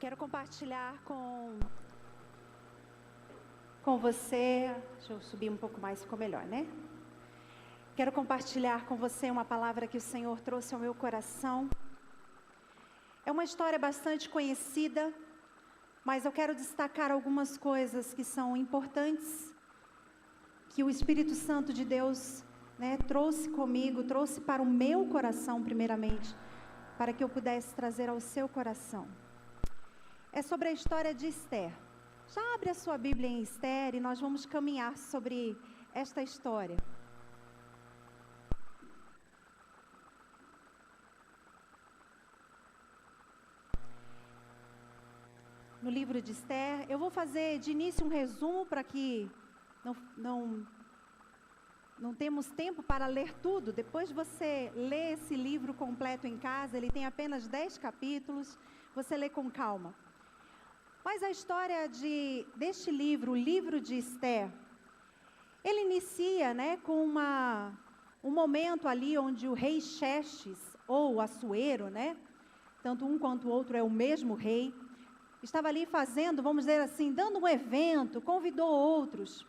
Quero compartilhar com você, deixa eu subir um pouco mais, ficou melhor, né? Quero compartilhar com você uma palavra que o Senhor trouxe ao meu coração. É uma história bastante conhecida, mas eu quero destacar algumas coisas que são importantes, que o Espírito Santo de Deus, trouxe comigo, trouxe para o meu coração primeiramente, para que eu pudesse trazer ao seu coração. É sobre a história de Esther. Já abre a sua Bíblia em Esther e nós vamos caminhar sobre esta história. No livro de Esther, eu vou fazer de início um resumo para que não temos tempo para ler tudo. Depois você lê esse livro completo em casa, ele tem apenas 10 capítulos, você lê com calma. Mas a história deste livro, o livro de Esther, ele inicia com um momento ali onde o rei Xerxes, ou Assuero, tanto um quanto o outro é o mesmo rei, estava ali fazendo, vamos dizer assim, dando um evento, convidou outros.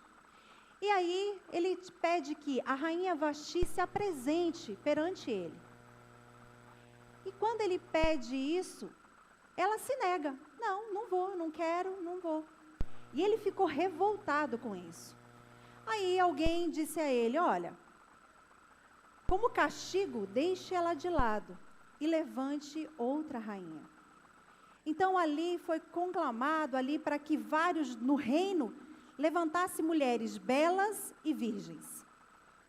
E aí ele pede que a rainha Vasti se apresente perante ele. E quando ele pede isso, ela se nega. Não vou, não quero, não vou. E ele ficou revoltado com isso. Aí alguém disse a ele, olha, como castigo, deixe ela de lado e levante outra rainha. Então ali foi conclamado ali para que vários no reino levantassem mulheres belas e virgens.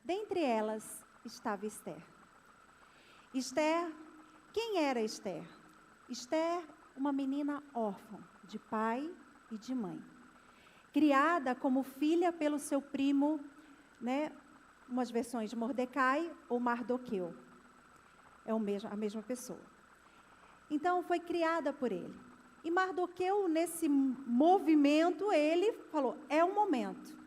Dentre elas estava Esther. Esther, quem era Esther? Esther, uma menina órfã, de pai e de mãe. Criada como filha pelo seu primo, umas versões de Mordecai ou Mardoqueu. É a mesma pessoa. Então, foi criada por ele. E Mardoqueu, nesse movimento, ele falou, é o momento.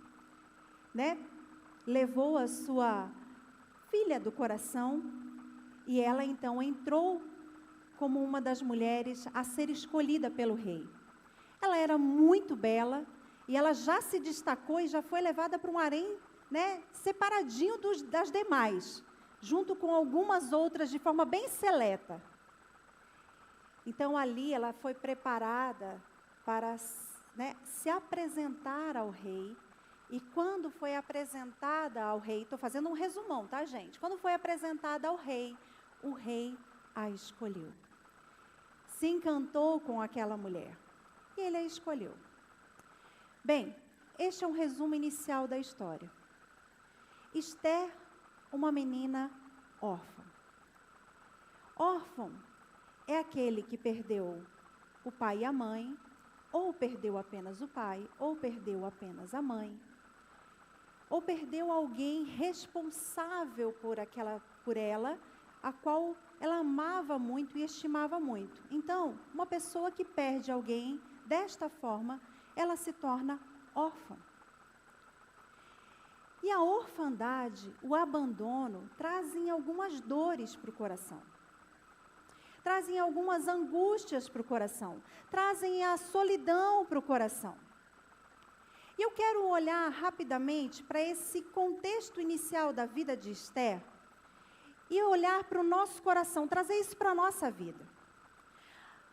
Levou a sua filha do coração e ela, então, entrou como uma das mulheres a ser escolhida pelo rei. Ela era muito bela e ela já se destacou e já foi levada para um harém, separadinho das demais, junto com algumas outras de forma bem seleta. Então ali ela foi preparada para se apresentar ao rei. E quando foi apresentada ao rei, estou fazendo um resumão, tá, gente? Quando foi apresentada ao rei, o rei a escolheu. Se encantou com aquela mulher. E ele a escolheu. Bem, este é um resumo inicial da história. Esther, uma menina órfã. Órfão é aquele que perdeu o pai e a mãe, ou perdeu apenas o pai, ou perdeu apenas a mãe, ou perdeu alguém responsável por ela, a qual ela amava muito e estimava muito. Então, uma pessoa que perde alguém desta forma, ela se torna órfã. E a orfandade, o abandono, trazem algumas dores para o coração. Trazem algumas angústias para o coração. Trazem a solidão para o coração. E eu quero olhar rapidamente para esse contexto inicial da vida de Esther, e olhar para o nosso coração, trazer isso para a nossa vida.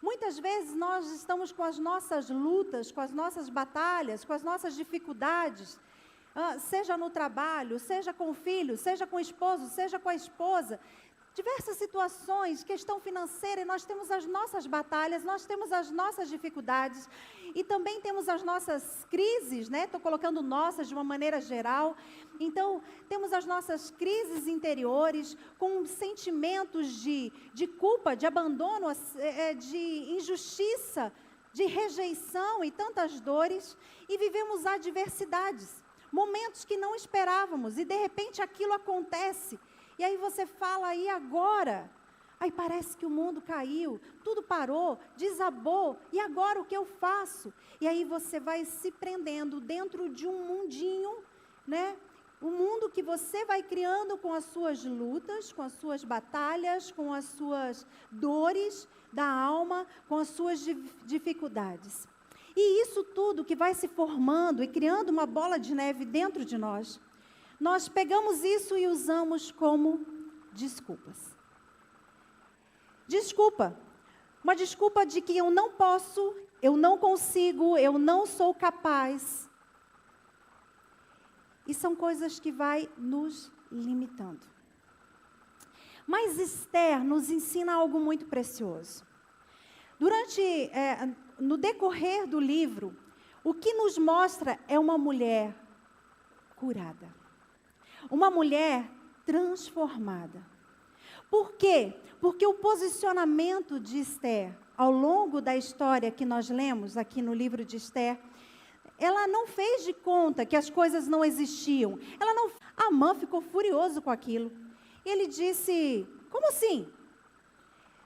Muitas vezes nós estamos com as nossas lutas, com as nossas batalhas, com as nossas dificuldades, seja no trabalho, seja com o filho, seja com o esposo, seja com a esposa, diversas situações, questão financeira, e nós temos as nossas batalhas, nós temos as nossas dificuldades, e também temos as nossas crises, estou colocando nossas de uma maneira geral. Então, temos as nossas crises interiores, com sentimentos de culpa, de abandono, de injustiça, de rejeição e tantas dores, e vivemos adversidades, momentos que não esperávamos, e de repente aquilo acontece. E aí você fala, e agora? Aí parece que o mundo caiu, tudo parou, desabou, e agora o que eu faço? E aí você vai se prendendo dentro de um mundinho, um mundo que você vai criando com as suas lutas, com as suas batalhas, com as suas dores, da alma com as suas dificuldades. E isso tudo que vai se formando e criando uma bola de neve dentro de nós, nós pegamos isso e usamos como desculpas. Desculpa. Uma desculpa de que eu não posso, eu não consigo, eu não sou capaz. E são coisas que vai nos limitando. Mas Esther nos ensina algo muito precioso. No decorrer do livro, o que nos mostra é uma mulher curada. Uma mulher transformada. Por quê? Porque o posicionamento de Esther, ao longo da história que nós lemos aqui no livro de Esther, ela não fez de conta que as coisas não existiam. Amã ficou furioso com aquilo. E ele disse, como assim?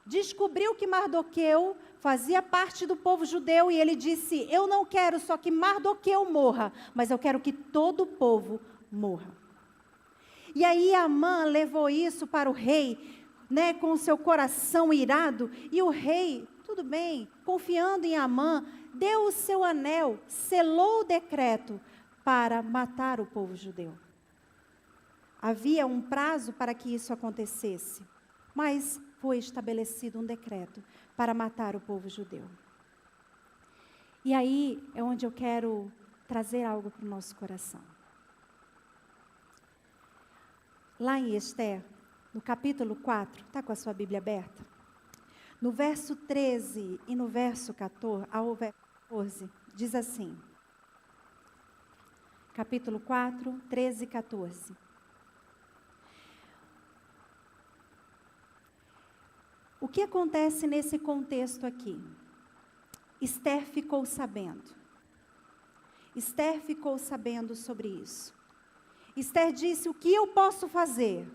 Descobriu que Mardoqueu fazia parte do povo judeu e ele disse, eu não quero só que Mardoqueu morra, mas eu quero que todo o povo morra. E aí Amã levou isso para o rei, com o seu coração irado, e o rei, tudo bem, confiando em Amã, deu o seu anel, selou o decreto para matar o povo judeu. Havia um prazo para que isso acontecesse, mas foi estabelecido um decreto para matar o povo judeu. E aí é onde eu quero trazer algo para o nosso coração. Lá em Esther, no capítulo 4, está com a sua Bíblia aberta? No verso 13 e no verso 14, ao verso 14, diz assim. Capítulo 4, 13 e 14. O que acontece nesse contexto aqui? Esther ficou sabendo. Esther ficou sabendo sobre isso. Esther disse, o que eu posso fazer?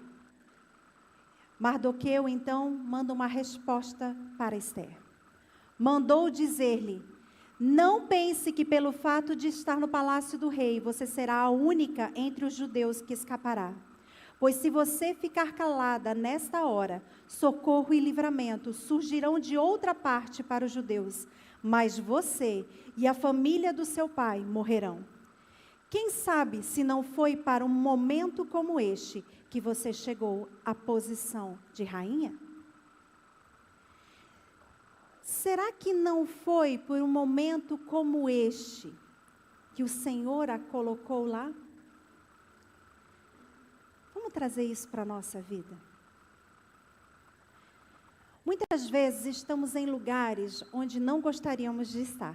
Mardoqueu, então, manda uma resposta para Esther. Mandou dizer-lhe, não pense que pelo fato de estar no palácio do rei, você será a única entre os judeus que escapará. Pois se você ficar calada nesta hora, socorro e livramento surgirão de outra parte para os judeus, mas você e a família do seu pai morrerão. Quem sabe se não foi para um momento como este que você chegou à posição de rainha? Será que não foi por um momento como este que o Senhor a colocou lá? Vamos trazer isso para a nossa vida. Muitas vezes estamos em lugares onde não gostaríamos de estar.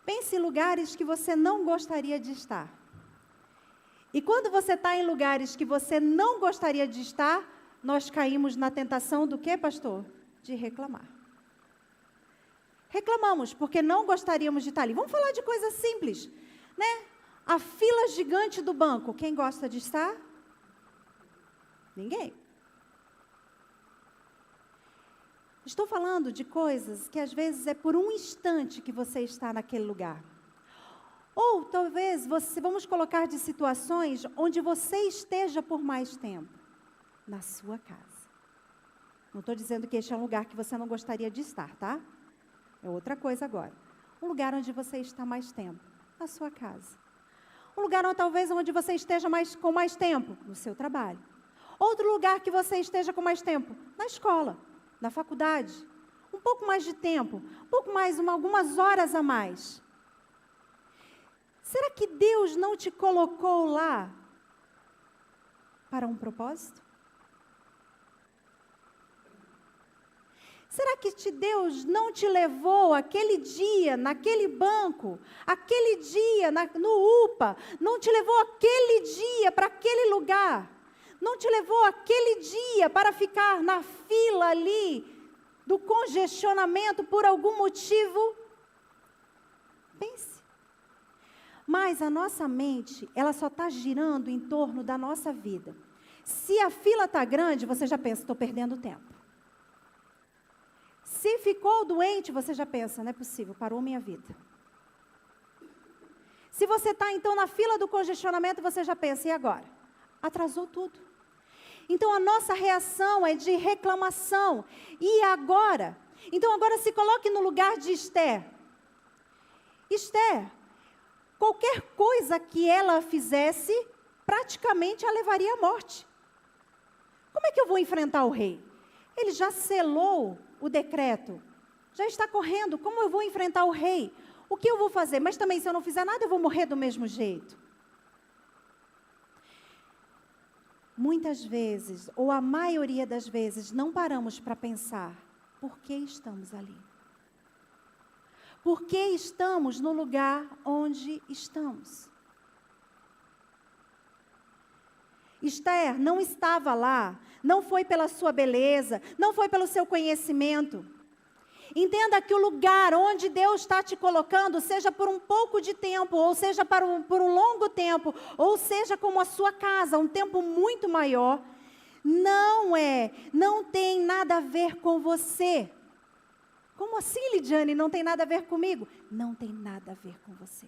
Pense em lugares que você não gostaria de estar. E quando você está em lugares que você não gostaria de estar, nós caímos na tentação do quê, pastor? De reclamar. Reclamamos porque não gostaríamos de estar ali. Vamos falar de coisas simples, né? A fila gigante do banco, quem gosta de estar? Ninguém. Estou falando de coisas que às vezes é por um instante que você está naquele lugar. Ou talvez vamos colocar de situações onde você esteja por mais tempo. Na sua casa. Não estou dizendo que este é um lugar que você não gostaria de estar, tá? É outra coisa agora. Um lugar onde você está mais tempo. Na sua casa. Um lugar talvez onde você esteja com mais tempo. No seu trabalho. Outro lugar que você esteja com mais tempo. Na escola. Na faculdade, um pouco mais de tempo, um pouco mais, algumas horas a mais. Será que Deus não te colocou lá para um propósito? Será que Deus não te levou aquele dia, naquele banco, aquele dia no UPA, não te levou aquele dia para aquele lugar? Não te levou aquele dia para ficar na fila ali do congestionamento por algum motivo? Pense. Mas a nossa mente, ela só está girando em torno da nossa vida. Se a fila está grande, você já pensa, estou perdendo tempo. Se ficou doente, você já pensa, não é possível, parou minha vida. Se você está então na fila do congestionamento, você já pensa, e agora? Atrasou tudo. Então a nossa reação é de reclamação. E agora? Então agora se coloque no lugar de Esther. Esther, qualquer coisa que ela fizesse, praticamente a levaria à morte. Como é que eu vou enfrentar o rei? Ele já selou o decreto, já está correndo. Como eu vou enfrentar o rei? O que eu vou fazer? Mas também, se eu não fizer nada, eu vou morrer do mesmo jeito. Muitas vezes, ou a maioria das vezes, não paramos para pensar, por que estamos ali? Por que estamos no lugar onde estamos? Esther não estava lá, não foi pela sua beleza, não foi pelo seu conhecimento. Entenda que o lugar onde Deus está te colocando, seja por um pouco de tempo, ou seja por um longo tempo, ou seja como a sua casa, um tempo muito maior, não tem nada a ver com você. Como assim, Lidiane, não tem nada a ver comigo? Não tem nada a ver com você.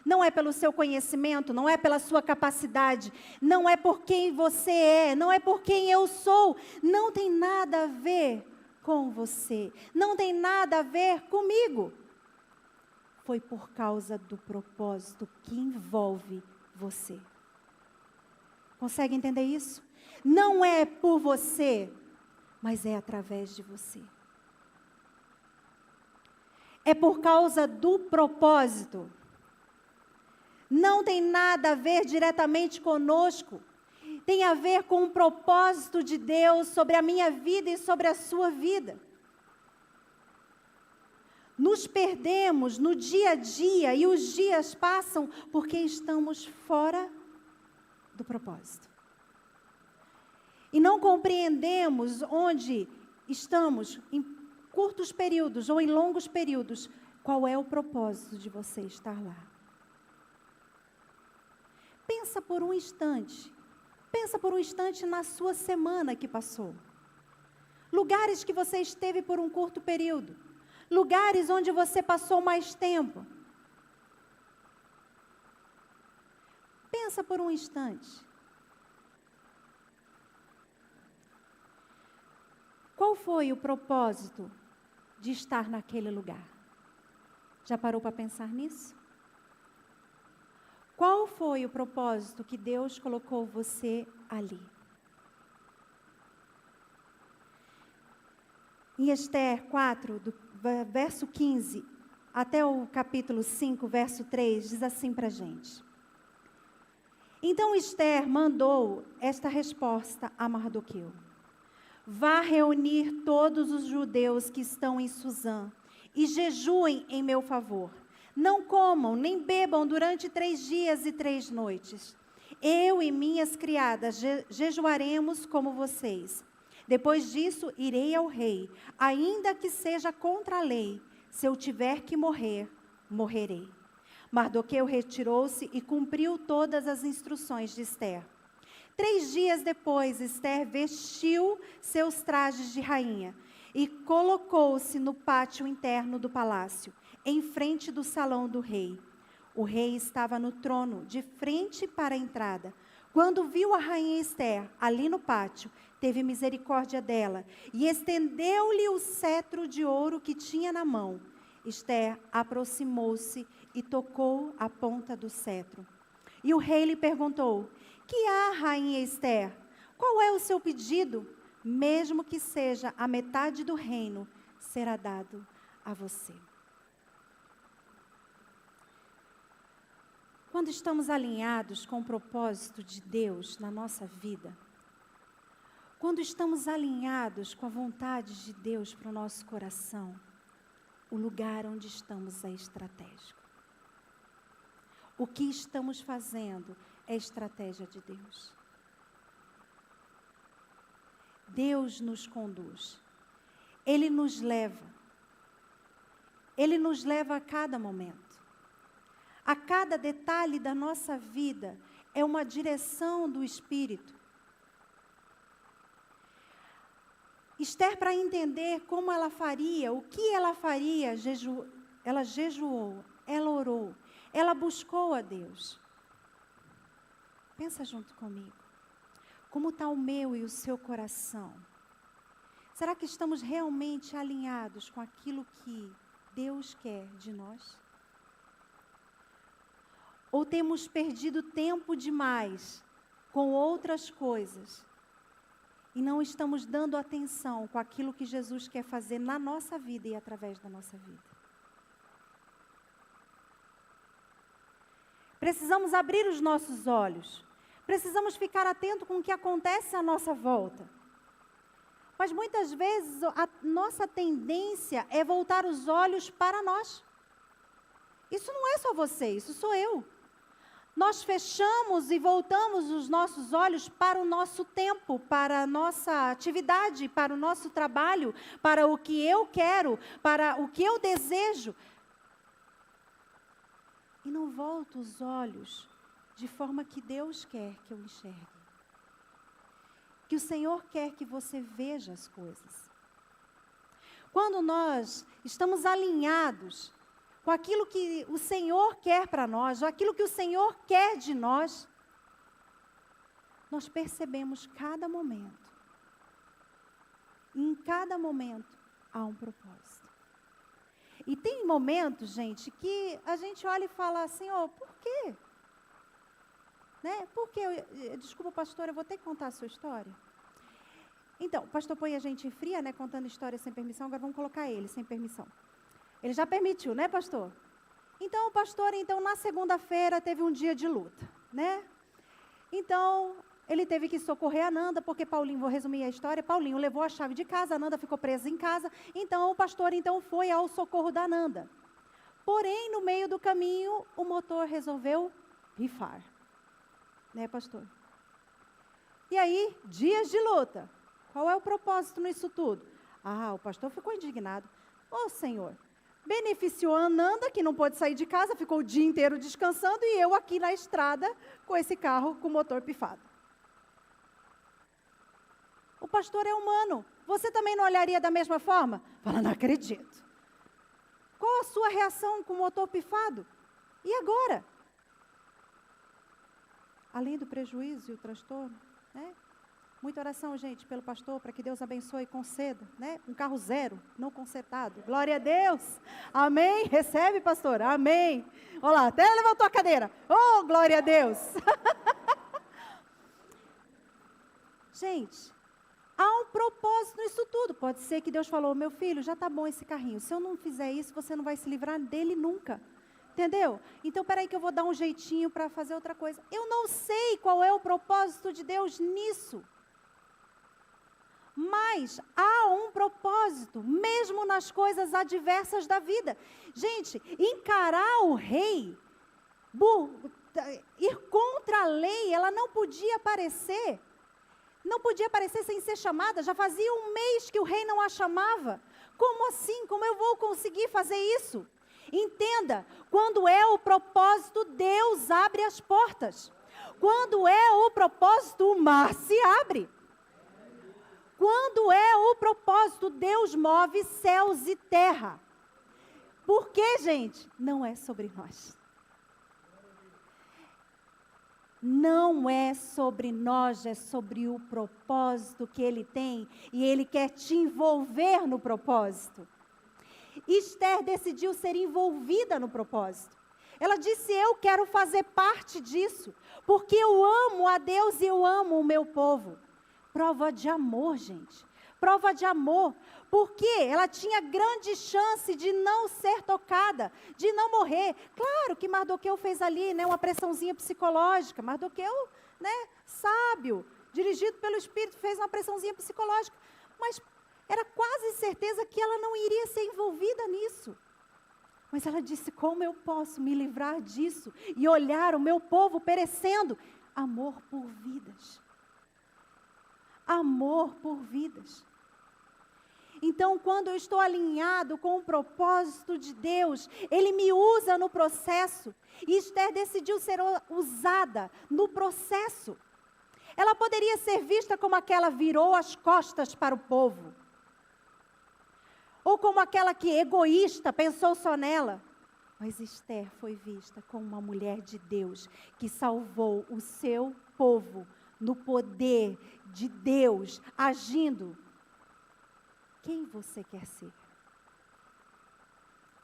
Não é pelo seu conhecimento, não é pela sua capacidade, não é por quem você é, não é por quem eu sou. Não tem nada a ver com você, não tem nada a ver comigo. Foi por causa do propósito que envolve você. Consegue entender isso? Não é por você, mas é através de você. É por causa do propósito. Não tem nada a ver diretamente conosco. Tem a ver com o propósito de Deus sobre a minha vida e sobre a sua vida. Nos perdemos no dia a dia e os dias passam porque estamos fora do propósito. E não compreendemos onde estamos em curtos períodos ou em longos períodos, qual é o propósito de você estar lá. Pensa por um instante na sua semana que passou. Lugares que você esteve por um curto período. Lugares onde você passou mais tempo. Pensa por um instante. Qual foi o propósito de estar naquele lugar? Já parou para pensar nisso? Qual foi o propósito que Deus colocou você ali? Em Esther 4, do verso 15 até o capítulo 5, verso 3, diz assim para a gente. Então Esther mandou esta resposta a Mardoqueu. Vá reunir todos os judeus que estão em Suzã e jejuem em meu favor. Não comam nem bebam durante 3 dias e 3 noites. Eu e minhas criadas jejuaremos como vocês. Depois disso, irei ao rei, ainda que seja contra a lei. Se eu tiver que morrer, morrerei. Mardoqueu retirou-se e cumpriu todas as instruções de Esther. 3 dias depois, Esther vestiu seus trajes de rainha e colocou-se no pátio interno do palácio, em frente do salão do rei. O rei estava no trono, de frente para a entrada. Quando viu a rainha Esther ali no pátio, teve misericórdia dela e estendeu-lhe o cetro de ouro que tinha na mão. Esther aproximou-se e tocou a ponta do cetro. E o rei lhe perguntou: que há, rainha Esther? Qual é o seu pedido? Mesmo que seja a metade do reino, será dado a você. Quando estamos alinhados com o propósito de Deus na nossa vida, quando estamos alinhados com a vontade de Deus para o nosso coração, o lugar onde estamos é estratégico. O que estamos fazendo é estratégia de Deus. Deus nos conduz. Ele nos leva. Ele nos leva a cada momento. A cada detalhe da nossa vida é uma direção do Espírito. Esther, para entender como ela faria, o que ela faria, ela jejuou, ela orou, ela buscou a Deus. Pensa junto comigo. Como está o meu e o seu coração? Será que estamos realmente alinhados com aquilo que Deus quer de nós? Ou temos perdido tempo demais com outras coisas e não estamos dando atenção com aquilo que Jesus quer fazer na nossa vida e através da nossa vida? Precisamos abrir os nossos olhos. Precisamos ficar atento com o que acontece à nossa volta. Mas muitas vezes a nossa tendência é voltar os olhos para nós. Isso não é só você, isso sou eu. Nós fechamos e voltamos os nossos olhos para o nosso tempo, para a nossa atividade, para o nosso trabalho, para o que eu quero, para o que eu desejo. E não volto os olhos de forma que Deus quer que eu enxergue. Que o Senhor quer que você veja as coisas. Quando nós estamos alinhados com aquilo que o Senhor quer para nós, ou aquilo que o Senhor quer de nós, nós percebemos cada momento. E em cada momento há um propósito. E tem momentos, gente, que a gente olha e fala assim, por quê? Né? Porque, desculpa, pastor, eu vou ter que contar a sua história. Então, o pastor põe a gente em fria, né, contando história sem permissão, agora vamos colocar ele sem permissão. Ele já permitiu, né, pastor? Então, o pastor, na segunda-feira, teve um dia de luta, né? Então, ele teve que socorrer a Nanda, porque Paulinho, vou resumir a história, Paulinho levou a chave de casa, a Nanda ficou presa em casa, então o pastor, foi ao socorro da Nanda. Porém, no meio do caminho, o motor resolveu pifar. Né, pastor? E aí, dias de luta. Qual é o propósito nisso tudo? O pastor ficou indignado. Senhor, beneficiou a Nanda, que não pôde sair de casa, ficou o dia inteiro descansando, e eu aqui na estrada, com esse carro com o motor pifado. O pastor é humano. Você também não olharia da mesma forma? Fala, não acredito. Qual a sua reação com o motor pifado? E agora? Além do prejuízo e o transtorno, né? Muita oração, gente, pelo pastor, para que Deus abençoe e conceda, né? Um carro zero, não consertado. Glória a Deus. Amém? Recebe, pastor? Amém. Olha lá, até levantou a cadeira. Oh, glória a Deus. Gente, há um propósito nisso tudo. Pode ser que Deus falou, meu filho, já está bom esse carrinho. Se eu não fizer isso, você não vai se livrar dele nunca. Entendeu? Então, peraí que eu vou dar um jeitinho para fazer outra coisa. Eu não sei qual é o propósito de Deus nisso. Mas há um propósito, mesmo nas coisas adversas da vida. Gente, encarar o rei, ir contra a lei, ela não podia aparecer. Não podia aparecer sem ser chamada. Já fazia um mês que o rei não a chamava. Como assim? Como eu vou conseguir fazer isso? Entenda, quando é o propósito, Deus abre as portas. Quando é o propósito, o mar se abre. Quando é o propósito, Deus move céus e terra. Por quê, gente? Não é sobre nós. Não é sobre nós, é sobre o propósito que Ele tem. E Ele quer te envolver no propósito. Esther decidiu ser envolvida no propósito. Ela disse, eu quero fazer parte disso, porque eu amo a Deus e eu amo o meu povo. Prova de amor, gente. Prova de amor. Porque ela tinha grande chance de não ser tocada, de não morrer. Claro que Mardoqueu fez ali, né, uma pressãozinha psicológica. Mardoqueu, né, sábio, dirigido pelo Espírito, fez uma pressãozinha psicológica. Mas era quase certeza que ela não iria ser envolvida nisso. Mas ela disse, como eu posso me livrar disso e olhar o meu povo perecendo? Amor por vidas. Amor por vidas. Então, quando eu estou alinhado com o propósito de Deus, Ele me usa no processo. E Esther decidiu ser usada no processo. Ela poderia ser vista como aquela virou as costas para o povo. Ou como aquela que, egoísta, pensou só nela. Mas Esther foi vista como uma mulher de Deus que salvou o seu povo no poder de Deus agindo, quem você quer ser?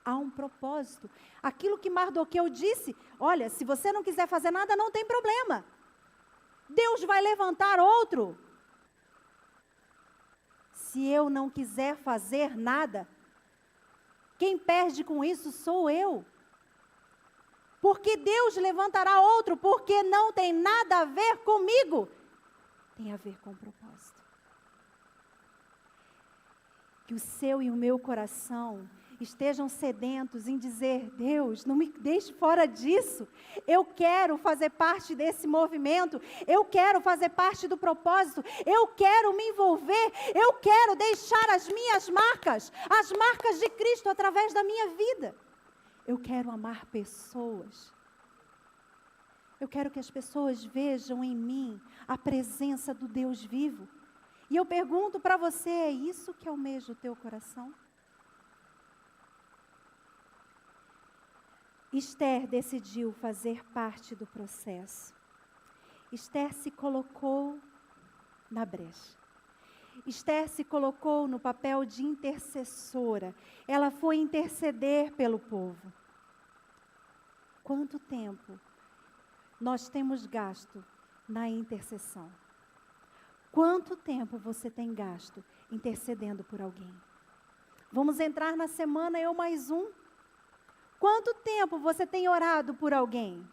Há um propósito. Aquilo que Mardoqueu disse, olha, se você não quiser fazer nada, não tem problema. Deus vai levantar outro. Se eu não quiser fazer nada, quem perde com isso sou eu. Porque Deus levantará outro, porque não tem nada a ver comigo. Tem a ver com o propósito. Que o seu e o meu coração estejam sedentos em dizer, Deus, não me deixe fora disso. Eu quero fazer parte desse movimento. Eu quero fazer parte do propósito. Eu quero me envolver. Eu quero deixar as minhas marcas, as marcas de Cristo através da minha vida. Eu quero amar pessoas. Eu quero que as pessoas vejam em mim a presença do Deus vivo. E eu pergunto para você, é isso que almeja o teu coração? Esther decidiu fazer parte do processo. Esther se colocou na brecha. Esther se colocou no papel de intercessora. Ela foi interceder pelo povo. Quanto tempo nós temos gasto na intercessão? Quanto tempo você tem gasto intercedendo por alguém? Vamos entrar na semana eu mais um. Quanto tempo você tem orado por alguém?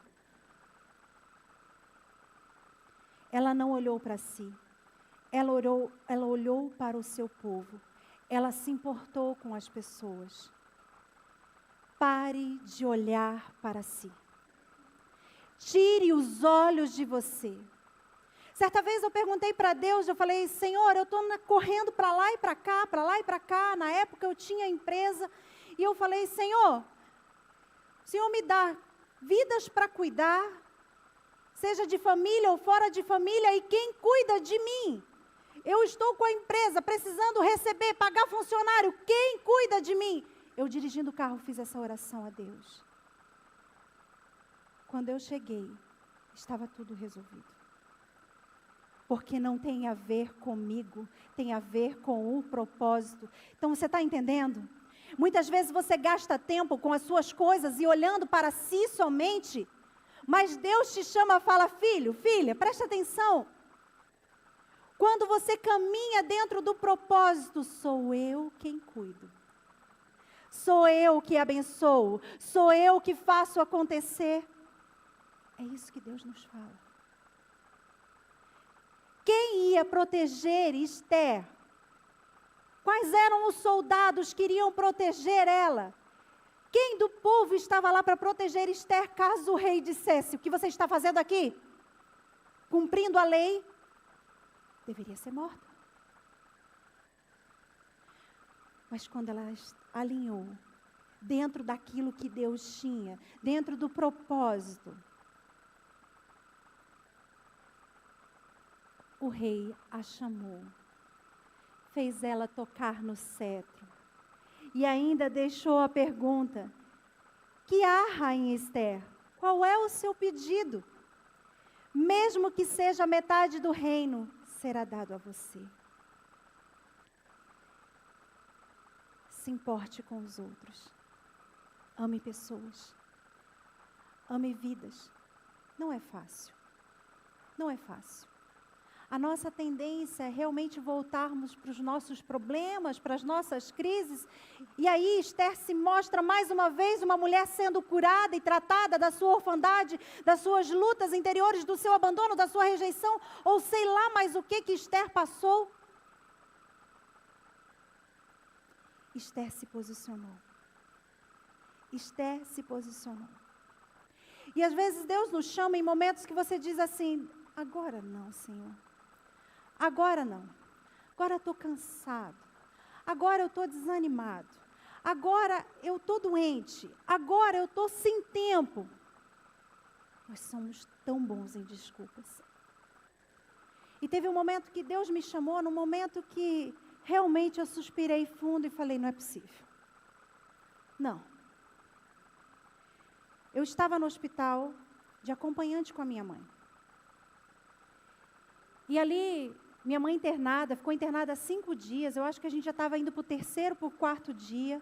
Ela não olhou para si. Ela olhou para o seu povo. Ela se importou com as pessoas. Pare de olhar para si. Tire os olhos de você. Certa vez eu perguntei para Deus, eu falei, Senhor, eu estou correndo para lá e para cá, para lá e para cá. Na época eu tinha empresa. E eu falei, Senhor, o Senhor me dá vidas para cuidar, seja de família ou fora de família, e quem cuida de mim? Eu estou com a empresa, precisando receber, pagar funcionário, quem cuida de mim? Eu dirigindo o carro fiz essa oração a Deus. Quando eu cheguei, estava tudo resolvido. Porque não tem a ver comigo, tem a ver com o propósito. Então você está entendendo? Muitas vezes você gasta tempo com as suas coisas e olhando para si somente, mas Deus te chama e fala, filho, filha, presta atenção. Quando você caminha dentro do propósito, sou eu quem cuido. Sou eu que abençoo, sou eu que faço acontecer. É isso que Deus nos fala. Quem ia proteger Esther? Quais eram os soldados que iriam proteger ela? Quem do povo estava lá para proteger Esther, caso o rei dissesse, o que você está fazendo aqui? Cumprindo a lei, deveria ser morta. Mas quando ela alinhou, dentro daquilo que Deus tinha, dentro do propósito, o rei a chamou. Fez ela tocar no cetro. E ainda deixou a pergunta, que há, rainha Esther? Qual é o seu pedido? Mesmo que seja metade do reino, será dado a você. Se importe com os outros. Ame pessoas. Ame vidas. Não é fácil. Não é fácil. A nossa tendência é realmente voltarmos para os nossos problemas, para as nossas crises. E aí Esther se mostra mais uma vez uma mulher sendo curada e tratada da sua orfandade, das suas lutas interiores, do seu abandono, da sua rejeição, ou sei lá mais o que Esther passou. Esther se posicionou. Esther se posicionou. E às vezes Deus nos chama em momentos que você diz assim, agora não, Senhor. Agora não. Agora eu estou cansado. Agora eu estou desanimado. Agora eu estou doente. Agora eu estou sem tempo. Nós somos tão bons em desculpas. E teve um momento que Deus me chamou, num momento que realmente eu suspirei fundo e falei, não é possível. Não. Eu estava no hospital de acompanhante com a minha mãe. E ali, minha mãe internada, ficou internada 5 dias. Eu acho que a gente já estava indo para o 3º, para o 4º dia.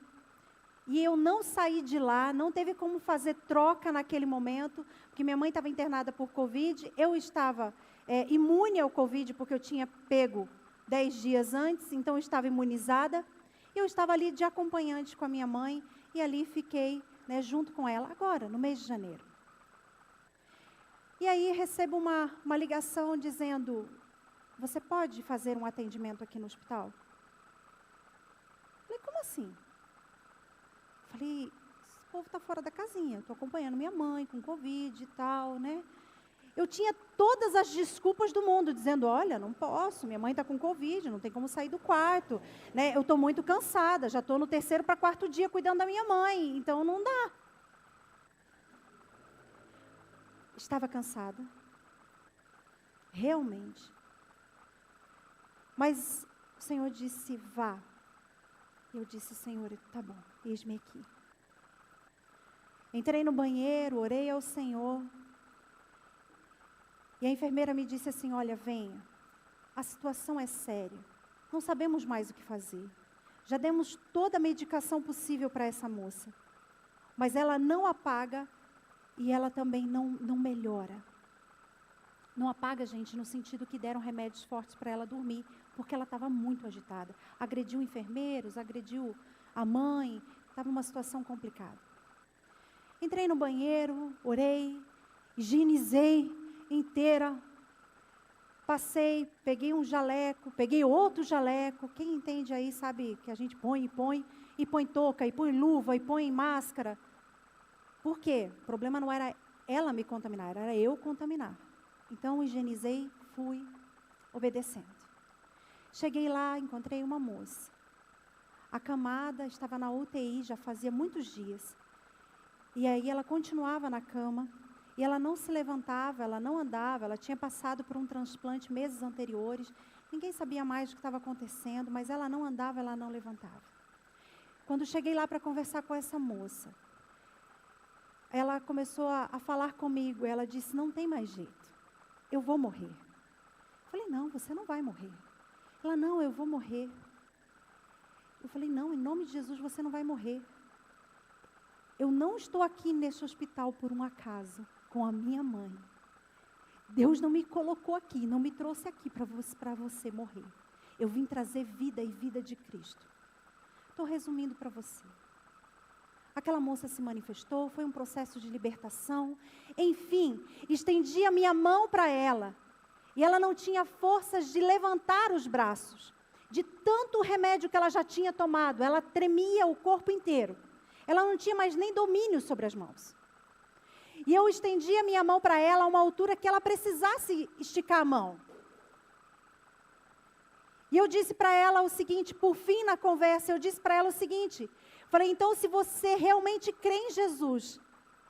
E eu não saí de lá, não teve como fazer troca naquele momento, porque minha mãe estava internada por Covid, eu estava imune ao Covid, porque eu tinha pego 10 dias antes, então eu estava imunizada. E eu estava ali de acompanhante com a minha mãe, e ali fiquei, né, junto com ela, agora, no mês de janeiro. E aí recebo uma ligação dizendo, você pode fazer um atendimento aqui no hospital? Falei, como assim? Falei, esse povo está fora da casinha, eu estou acompanhando minha mãe com Covid e tal, né? Eu tinha todas as desculpas do mundo, dizendo, olha, não posso, minha mãe está com Covid, não tem como sair do quarto, né? Eu estou muito cansada, já estou no 3º para 4º dia cuidando da minha mãe, então não dá. Estava cansada, realmente. Mas o Senhor disse, vá. Eu disse, Senhor, tá bom, eis-me aqui. Entrei no banheiro, orei ao Senhor. E a enfermeira me disse assim, olha, venha, a situação é séria. Não sabemos mais o que fazer. Já demos toda a medicação possível para essa moça. Mas ela não apaga e ela também não melhora. Não apaga, gente, no sentido que deram remédios fortes para ela dormir, porque ela estava muito agitada. Agrediu enfermeiros, agrediu a mãe, estava numa situação complicada. Entrei no banheiro, orei, higienizei inteira, passei, peguei um jaleco, peguei outro jaleco. Quem entende aí sabe que a gente põe touca, e põe luva, e põe máscara. Por quê? O problema não era ela me contaminar, era eu contaminar. Então, higienizei, fui obedecendo. Cheguei lá, encontrei uma moça. Acamada, estava na UTI, já fazia muitos dias. E aí ela continuava na cama, e ela não se levantava, ela não andava, ela tinha passado por um transplante meses anteriores. Ninguém sabia mais o que estava acontecendo, mas ela não andava, ela não levantava. Quando cheguei lá para conversar com essa moça, ela começou a falar comigo, ela disse, não tem mais jeito. Eu vou morrer. Eu falei, não, você não vai morrer. Ela, não, eu vou morrer. Eu falei, não, em nome de Jesus você não vai morrer. Eu não estou aqui nesse hospital por um acaso, com a minha mãe. Deus não me colocou aqui, não me trouxe aqui para você morrer. Eu vim trazer vida e vida de Cristo. Estou resumindo para você. Aquela moça se manifestou, foi um processo de libertação. Enfim, estendi a minha mão para ela. E ela não tinha forças de levantar os braços. De tanto remédio que ela já tinha tomado, ela tremia o corpo inteiro. Ela não tinha mais nem domínio sobre as mãos. E eu estendi a minha mão para ela a uma altura que ela precisasse esticar a mão. E eu disse para ela o seguinte, por fim na conversa, eu disse para ela o seguinte, falei, então se você realmente crê em Jesus,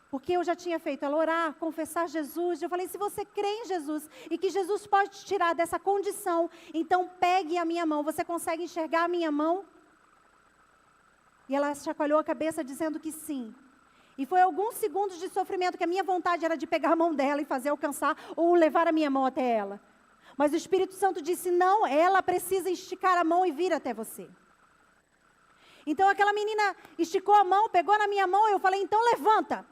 porque eu já tinha feito ela orar, confessar Jesus, eu falei, se você crê em Jesus, e que Jesus pode te tirar dessa condição, então pegue a minha mão, você consegue enxergar a minha mão? E ela chacoalhou a cabeça dizendo que sim. E foi alguns segundos de sofrimento, que a minha vontade era de pegar a mão dela e fazer alcançar, ou levar a minha mão até ela. Mas o Espírito Santo disse, não, ela precisa esticar a mão e vir até você. Então aquela menina esticou a mão, pegou na minha mão, eu falei, então levanta.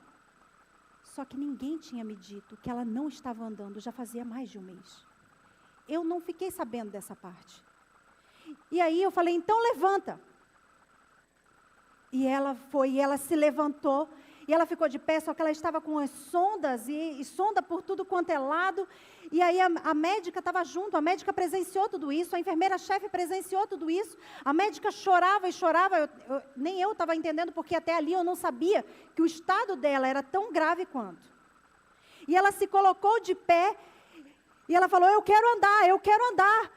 Só que ninguém tinha me dito que ela não estava andando, já fazia mais de um mês. Eu não fiquei sabendo dessa parte. E aí eu falei, então levanta. E ela foi, e ela se levantou, e ela ficou de pé, só que ela estava com as sondas, e sonda por tudo quanto é lado, e aí a médica estava junto, a médica presenciou tudo isso, a enfermeira-chefe presenciou tudo isso, a médica chorava e chorava, nem eu estava entendendo, porque até ali eu não sabia que o estado dela era tão grave quanto. E ela se colocou de pé, e ela falou, eu quero andar.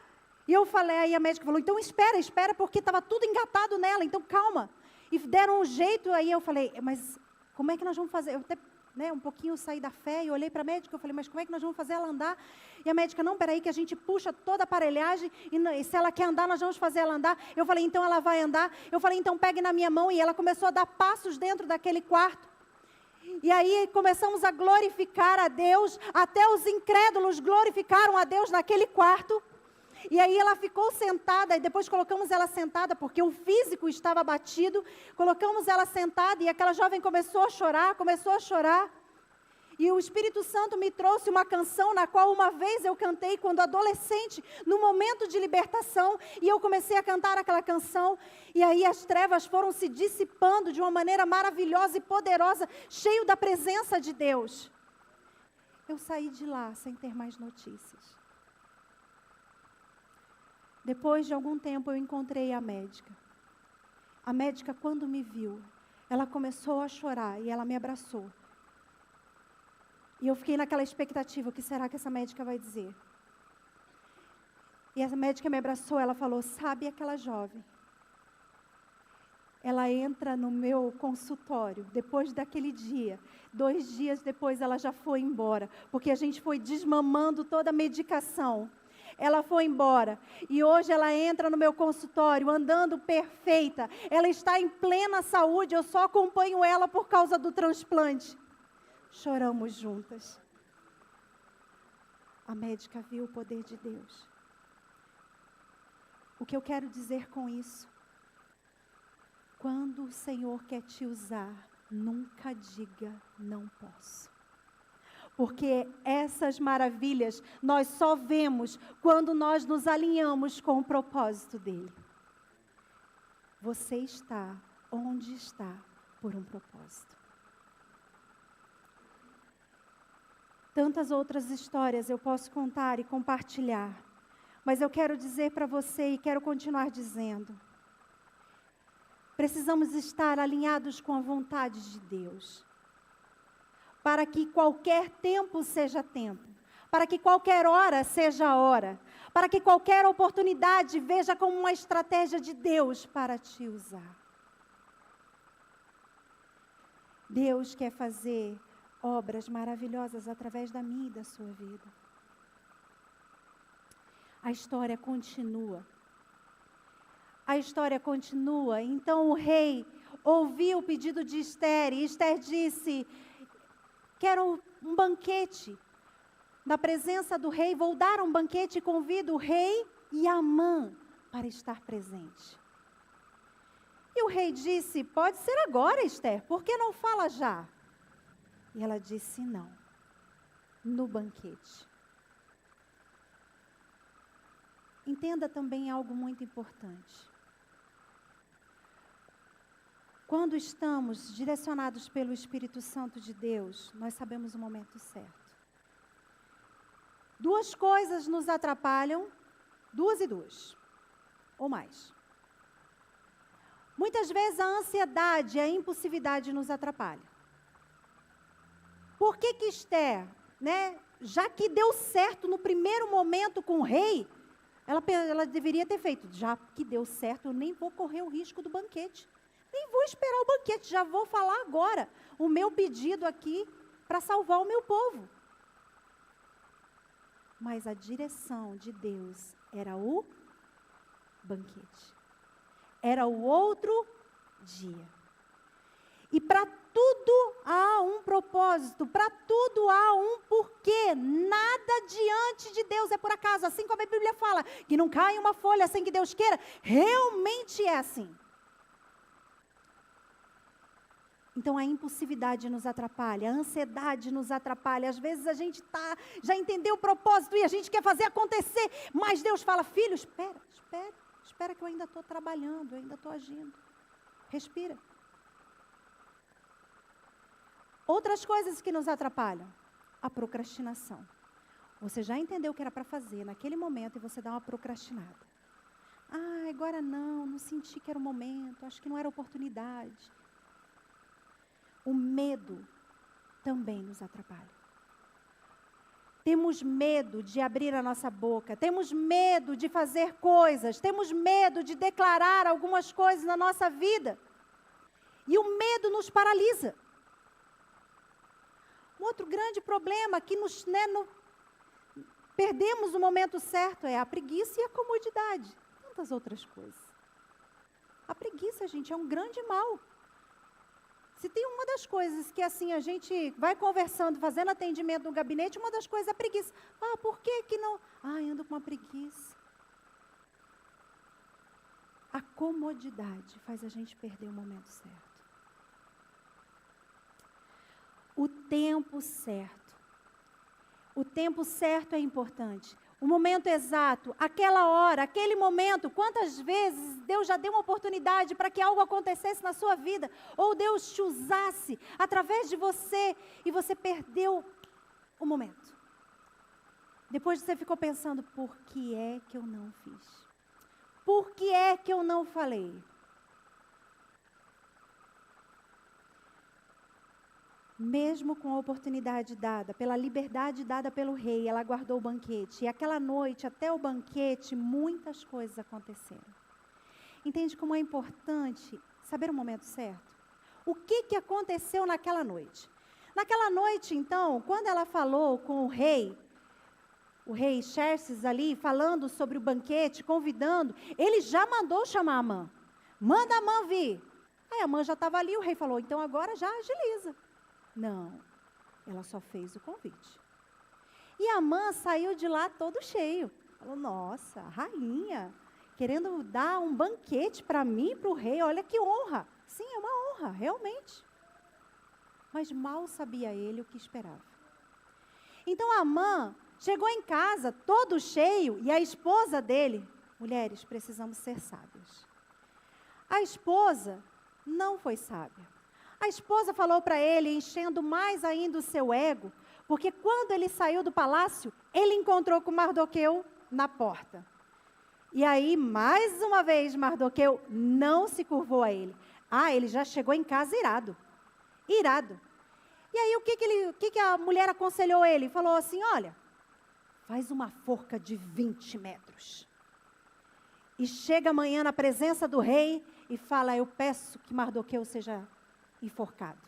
E eu falei, aí a médica falou, então espera, porque estava tudo engatado nela, então calma. E deram um jeito, aí eu falei, mas como é que nós vamos fazer? Eu até, um pouquinho saí da fé e olhei para a médica, eu falei, mas como é que nós vamos fazer ela andar? E a médica, não, peraí, que a gente puxa toda a aparelhagem, e se ela quer andar, nós vamos fazer ela andar. Eu falei, então ela vai andar. Eu falei, então pegue na minha mão, e ela começou a dar passos dentro daquele quarto. E aí começamos a glorificar a Deus, até os incrédulos glorificaram a Deus naquele quarto. E aí ela ficou sentada, e depois colocamos ela sentada, porque o físico estava abatido. Colocamos ela sentada e aquela jovem começou a chorar. E o Espírito Santo me trouxe uma canção na qual uma vez eu cantei quando adolescente, no momento de libertação, e eu comecei a cantar aquela canção, e aí as trevas foram se dissipando de uma maneira maravilhosa e poderosa, cheio da presença de Deus. Eu saí de lá sem ter mais notícias. Depois de algum tempo eu encontrei a médica. A médica, quando me viu, ela começou a chorar e ela me abraçou. E eu fiquei naquela expectativa, o que será que essa médica vai dizer? E essa médica me abraçou, ela falou, sabe aquela jovem? Ela entra no meu consultório, depois daquele dia. 2 dias depois ela já foi embora, porque a gente foi desmamando toda a medicação. Ela foi embora, e hoje ela entra no meu consultório, andando perfeita. Ela está em plena saúde, eu só acompanho ela por causa do transplante. Choramos juntas. A médica viu o poder de Deus. O que eu quero dizer com isso? Quando o Senhor quer te usar, nunca diga não posso. Porque essas maravilhas nós só vemos quando nós nos alinhamos com o propósito dele. Você está onde está por um propósito. Tantas outras histórias eu posso contar e compartilhar, mas eu quero dizer para você e quero continuar dizendo. Precisamos estar alinhados com a vontade de Deus, para que qualquer tempo seja tempo, para que qualquer hora seja hora, para que qualquer oportunidade veja como uma estratégia de Deus para te usar. Deus quer fazer obras maravilhosas através da minha e da sua vida. A história continua. A história continua. Então o rei ouviu o pedido de Ester, e Ester disse, quero um banquete. Na presença do rei, vou dar um banquete e convido o rei e Amã para estar presente. E o rei disse, pode ser agora, Ester, por que não fala já? E ela disse, não, no banquete. Entenda também algo muito importante. Quando estamos direcionados pelo Espírito Santo de Deus, nós sabemos o momento certo. 2 coisas nos atrapalham, 2 e 2, ou mais. Muitas vezes a ansiedade e a impulsividade nos atrapalham. Por que Ester, já que deu certo no primeiro momento com o rei, ela deveria ter feito, já que deu certo, eu nem vou correr o risco do banquete. Nem vou esperar o banquete, já vou falar agora o meu pedido aqui para salvar o meu povo. Mas a direção de Deus era o banquete. Era o outro dia. E para tudo há um propósito, para tudo há um porquê. Nada diante de Deus é por acaso. Assim como a Bíblia fala, que não cai uma folha sem que Deus queira, realmente é assim. Então a impulsividade nos atrapalha, a ansiedade nos atrapalha. Às vezes a gente já entendeu o propósito e a gente quer fazer acontecer, mas Deus fala, filho, espera que eu ainda estou trabalhando, eu ainda estou agindo. Respira. Outras coisas que nos atrapalham, a procrastinação. Você já entendeu o que era para fazer naquele momento e você dá uma procrastinada. Agora não senti que era o momento, acho que não era oportunidade. O medo também nos atrapalha. Temos medo de abrir a nossa boca, temos medo de fazer coisas, temos medo de declarar algumas coisas na nossa vida. E o medo nos paralisa. Um outro grande problema que perdemos o momento certo é a preguiça e a comodidade. Tantas outras coisas. A preguiça, gente, é um grande mal. Se tem uma das coisas que assim a gente vai conversando, fazendo atendimento no gabinete, uma das coisas é a preguiça. Ah, por que que não? Ah, ando com uma preguiça. A comodidade faz a gente perder o momento certo. O tempo certo. O tempo certo é importante. O momento exato, aquela hora, aquele momento. Quantas vezes Deus já deu uma oportunidade para que algo acontecesse na sua vida, ou Deus te usasse através de você, e você perdeu o momento. Depois você ficou pensando, por que é que eu não fiz? Por que é que eu não falei? Mesmo com a oportunidade dada, pela liberdade dada pelo rei, ela guardou o banquete. E aquela noite, até o banquete, muitas coisas aconteceram. Entende como é importante saber o momento certo? O que aconteceu naquela noite? Naquela noite, então, quando ela falou com o rei Xerxes ali, falando sobre o banquete, convidando, ele já mandou chamar Amã. Manda Amã vir. Aí Amã já estava ali, o rei falou, então agora já agiliza. Não, ela só fez o convite. E Amã saiu de lá todo cheio. Falou, nossa, a rainha, querendo dar um banquete para mim e para o rei, olha que honra. Sim, é uma honra, realmente. Mas mal sabia ele o que esperava. Então Amã chegou em casa todo cheio e a esposa dele, mulheres, precisamos ser sábias. A esposa não foi sábia. A esposa falou para ele, enchendo mais ainda o seu ego, porque quando ele saiu do palácio, ele encontrou com Mardoqueu na porta. E aí, mais uma vez, Mardoqueu não se curvou a ele. Ah, ele já chegou em casa irado. Irado. E aí, o que a mulher aconselhou ele? Falou assim, olha, faz uma forca de 20 metros. E chega amanhã na presença do rei e fala, eu peço que Mardoqueu seja enforcado.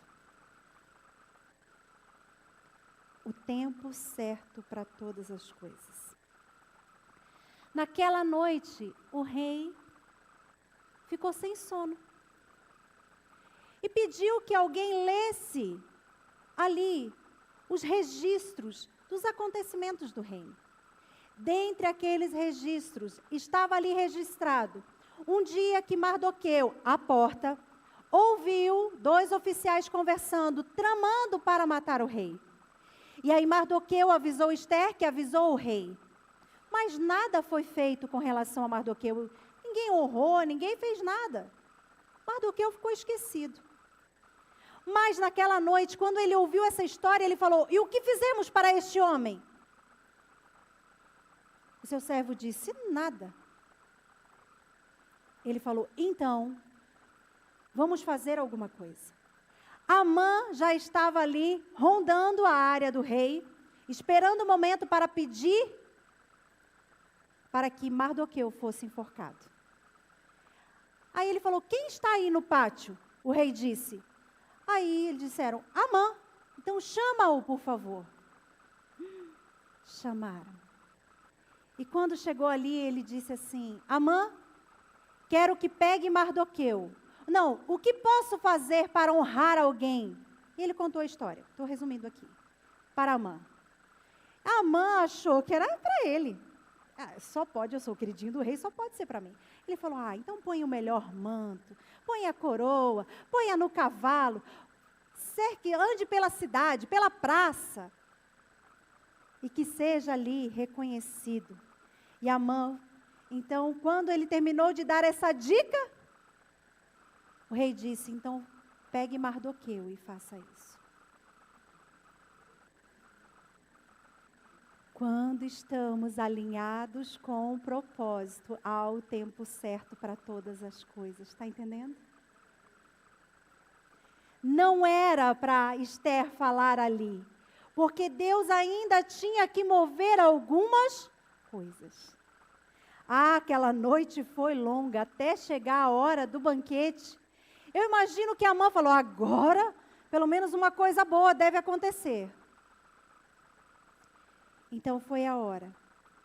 O tempo certo para todas as coisas. Naquela noite, o rei ficou sem sono. E pediu que alguém lesse ali os registros dos acontecimentos do reino. Dentre aqueles registros, estava ali registrado um dia que Mardoqueu, à porta, ouviu 2 oficiais conversando, tramando para matar o rei. E aí Mardoqueu avisou Ester, que avisou o rei. Mas nada foi feito com relação a Mardoqueu. Ninguém honrou, ninguém fez nada. Mardoqueu ficou esquecido. Mas naquela noite, quando ele ouviu essa história, ele falou, e o que fizemos para este homem? O seu servo disse, nada. Ele falou, então, vamos fazer alguma coisa. Amã já estava ali, rondando a área do rei, esperando o momento para pedir para que Mardoqueu fosse enforcado. Aí ele falou, quem está aí no pátio? O rei disse. Aí eles disseram, Amã, então chama-o, por favor. Chamaram. E quando chegou ali, ele disse assim, Amã, quero que pegue Mardoqueu. Não, o que posso fazer para honrar alguém? E ele contou a história, estou resumindo aqui, para Amã. Amã achou que era para ele. Só pode, eu sou o queridinho do rei, só pode ser para mim. Ele falou, então põe o melhor manto, põe a coroa, ponha no cavalo, cerque, ande pela cidade, pela praça, e que seja ali reconhecido. E Amã, então, quando ele terminou de dar essa dica, o rei disse, então, pegue Mardoqueu e faça isso. Quando estamos alinhados com o propósito, há o tempo certo para todas as coisas. Está entendendo? Não era para Ester falar ali, porque Deus ainda tinha que mover algumas coisas. Aquela noite foi longa, até chegar a hora do banquete. Eu imagino que Amã falou, agora, pelo menos uma coisa boa deve acontecer. Então foi a hora,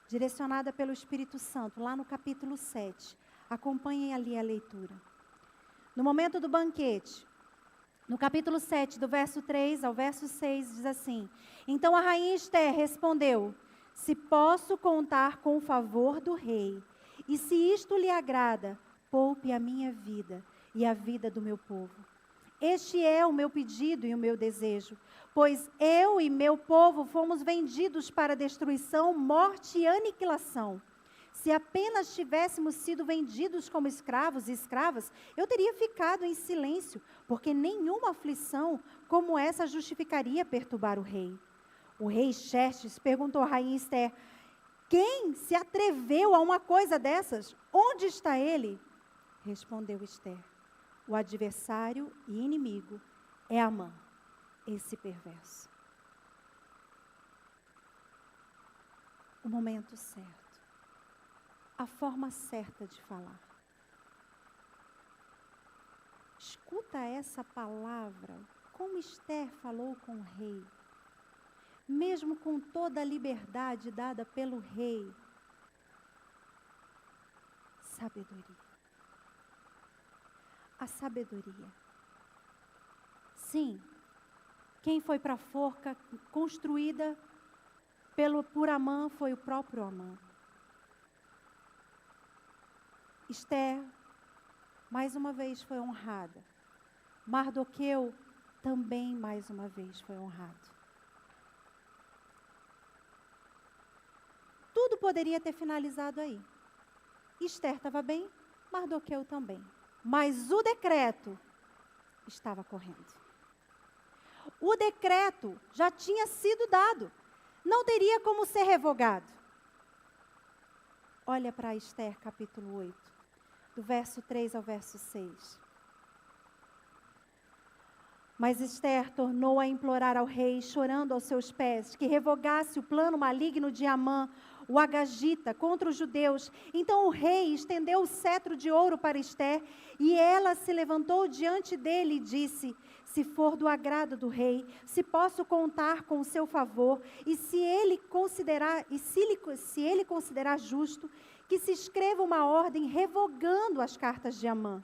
direcionada pelo Espírito Santo, lá no capítulo 7. Acompanhem ali a leitura. No momento do banquete, No capítulo 7, do verso 3 ao verso 6, diz assim: Então a rainha Esther respondeu: Se posso contar com o favor do rei, e se isto lhe agrada, poupe a minha vida e a vida do meu povo. Este é o meu pedido e o meu desejo, pois eu e meu povo fomos vendidos para destruição, morte e aniquilação. Se apenas tivéssemos sido vendidos como escravos e escravas, eu teria ficado em silêncio, porque nenhuma aflição como essa justificaria perturbar o rei. O rei Xerxes perguntou à rainha Esther: Quem se atreveu a uma coisa dessas? Onde está ele? Respondeu Esther: O adversário e inimigo é Amã, esse perverso. O momento certo. A forma certa de falar. Escuta essa palavra, como Esther falou com o rei. Mesmo com toda a liberdade dada pelo rei. Sabedoria. A sabedoria. Sim, quem foi para a forca construída por Amã foi o próprio Amã. Esther, mais uma vez, foi honrada. Mardoqueu também, mais uma vez, foi honrado. Tudo poderia ter finalizado aí. Esther estava bem, Mardoqueu também. Mas o decreto estava correndo. O decreto já tinha sido dado. Não teria como ser revogado. Olha para Esther, capítulo 8. Do verso 3 ao verso 6. Mas Esther tornou a implorar ao rei, chorando aos seus pés, que revogasse o plano maligno de Amã, o Agagita, contra os judeus. Então o rei estendeu o cetro de ouro para Esther, e ela se levantou diante dele e disse: Se for do agrado do rei, se posso contar com o seu favor, e se ele considerar justo, que se escreva uma ordem revogando as cartas de Amã,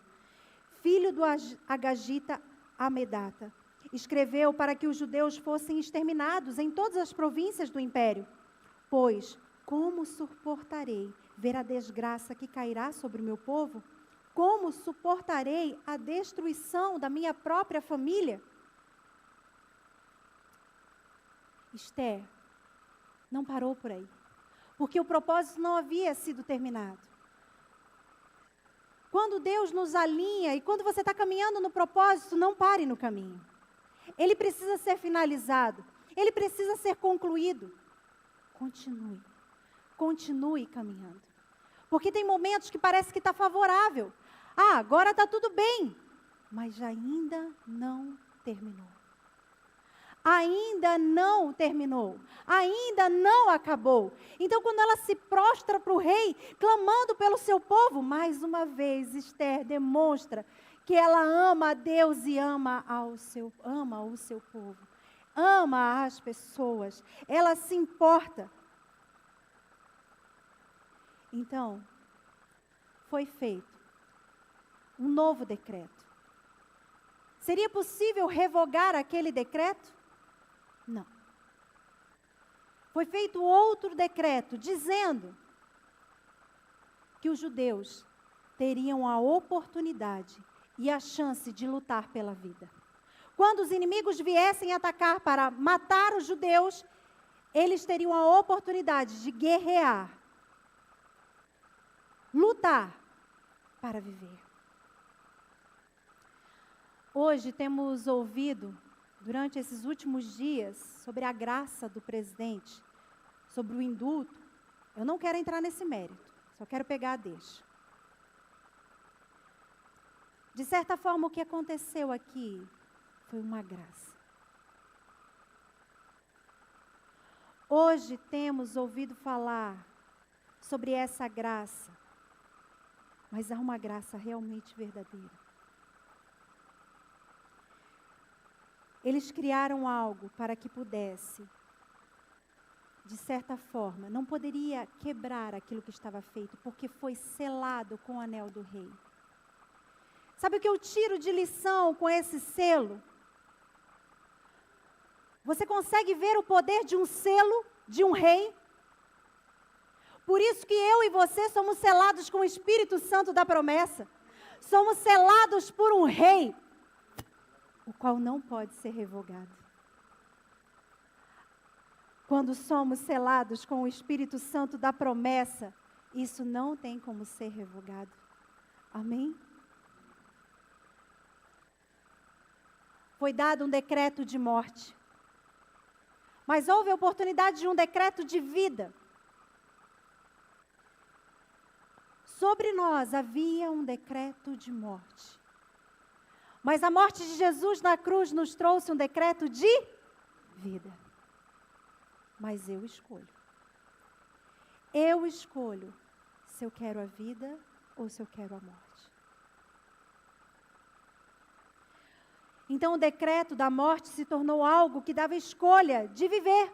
filho do Agagita Amedata. Escreveu para que os judeus fossem exterminados em todas as províncias do império. Pois, como suportarei ver a desgraça que cairá sobre o meu povo? Como suportarei a destruição da minha própria família? Esther não parou por aí. Porque o propósito não havia sido terminado. Quando Deus nos alinha e quando você está caminhando no propósito, não pare no caminho. Ele precisa ser finalizado. Ele precisa ser concluído. Continue. Continue caminhando. Porque tem momentos que parece que está favorável. Agora está tudo bem. Mas ainda não terminou. Ainda não terminou, ainda não acabou. Então, quando ela se prostra para o rei, clamando pelo seu povo, mais uma vez, Esther demonstra que ela ama a Deus e ama o seu povo, ama as pessoas, ela se importa. Então, foi feito um novo decreto. Seria possível revogar aquele decreto? Não. Foi feito outro decreto dizendo que os judeus teriam a oportunidade e a chance de lutar pela vida. Quando os inimigos viessem atacar para matar os judeus, eles teriam a oportunidade de guerrear, lutar para viver. Hoje temos ouvido, durante esses últimos dias, sobre a graça do presidente, sobre o indulto. Eu não quero entrar nesse mérito, só quero pegar a deixa. De certa forma, o que aconteceu aqui foi uma graça. Hoje temos ouvido falar sobre essa graça, mas há uma graça realmente verdadeira. Eles criaram algo para que pudesse, de certa forma, não poderia quebrar aquilo que estava feito, porque foi selado com o anel do rei. Sabe o que eu tiro de lição com esse selo? Você consegue ver o poder de um selo, de um rei? Por isso que eu e você somos selados com o Espírito Santo da promessa. Somos selados por um rei, o qual não pode ser revogado. Quando somos selados com o Espírito Santo da promessa, isso não tem como ser revogado. Amém? Foi dado um decreto de morte. Mas houve a oportunidade de um decreto de vida. Sobre nós havia um decreto de morte. Mas a morte de Jesus na cruz nos trouxe um decreto de vida. Mas eu escolho. Eu escolho se eu quero a vida ou se eu quero a morte. Então o decreto da morte se tornou algo que dava escolha de viver.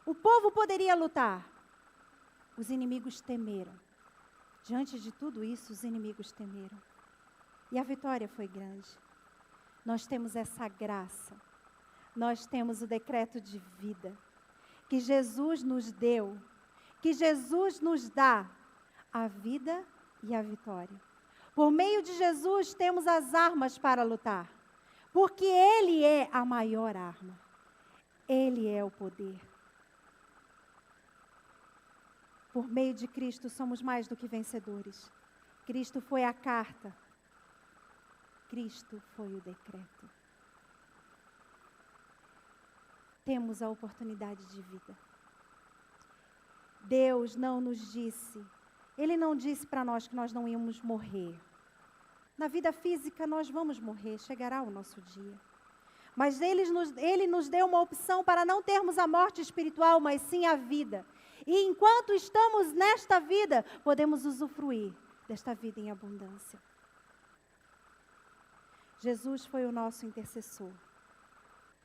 O povo poderia lutar. Os inimigos temeram. Diante de tudo isso, os inimigos temeram. E a vitória foi grande. Nós temos essa graça. Nós temos o decreto de vida. Que Jesus nos deu. Que Jesus nos dá a vida e a vitória. Por meio de Jesus, temos as armas para lutar. Porque Ele é a maior arma. Ele é o poder. Por meio de Cristo, somos mais do que vencedores. Cristo foi a carta. Cristo foi o decreto. Temos a oportunidade de vida. Deus não nos disse, Ele não disse para nós que nós não íamos morrer. Na vida física nós vamos morrer, chegará o nosso dia. Mas Ele nos deu uma opção para não termos a morte espiritual, mas sim a vida. E enquanto estamos nesta vida, podemos usufruir desta vida em abundância. Jesus foi o nosso intercessor,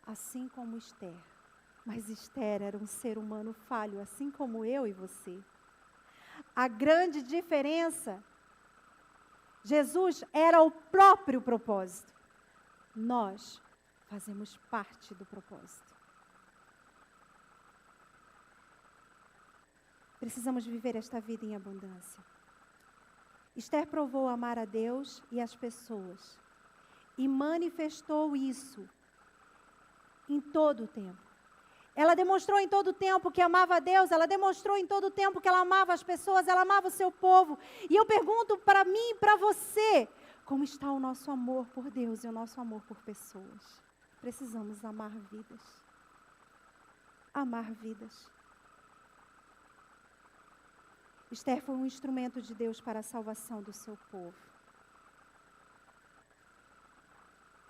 assim como Esther. Mas Esther era um ser humano falho, assim como eu e você. A grande diferença, Jesus era o próprio propósito. Nós fazemos parte do propósito. Precisamos viver esta vida em abundância. Esther provou amar a Deus e as pessoas. E manifestou isso em todo o tempo. Ela demonstrou em todo o tempo que amava a Deus. Ela demonstrou em todo o tempo que ela amava as pessoas. Ela amava o seu povo. E eu pergunto para mim e para você, como está o nosso amor por Deus e o nosso amor por pessoas? Precisamos amar vidas. Amar vidas. Esther foi um instrumento de Deus para a salvação do seu povo.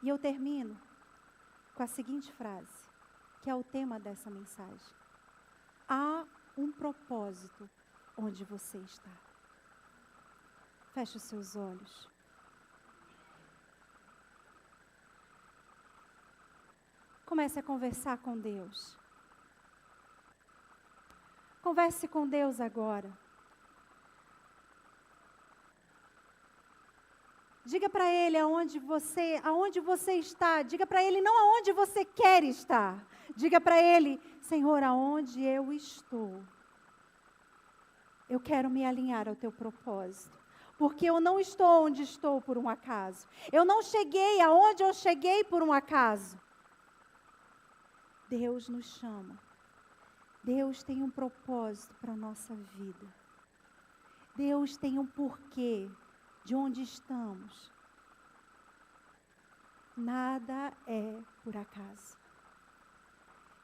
E eu termino com a seguinte frase, que é o tema dessa mensagem. Há um propósito onde você está. Feche os seus olhos. Comece a conversar com Deus. Converse com Deus agora. Diga para Ele aonde você está. Diga para Ele não aonde você quer estar. Diga para Ele, Senhor, aonde eu estou. Eu quero me alinhar ao Teu propósito. Porque eu não estou onde estou por um acaso. Eu não cheguei aonde eu cheguei por um acaso. Deus nos chama. Deus tem um propósito para a nossa vida. Deus tem um porquê de onde estamos. Nada é por acaso.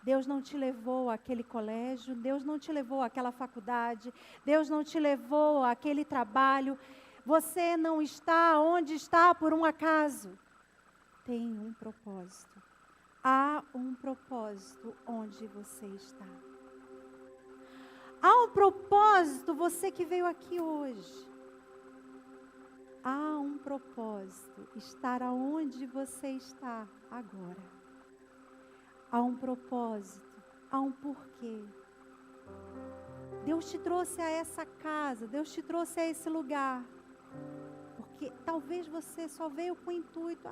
Deus não te levou àquele colégio, Deus não te levou àquela faculdade, Deus não te levou àquele trabalho. Você não está onde está por um acaso. Tem um propósito. Há um propósito onde você está. Há um propósito, você que veio aqui hoje. Há um propósito, estar aonde você está agora. Há um propósito, há um porquê. Deus te trouxe a essa casa, Deus te trouxe a esse lugar, por que talvez você só veio com o intuito,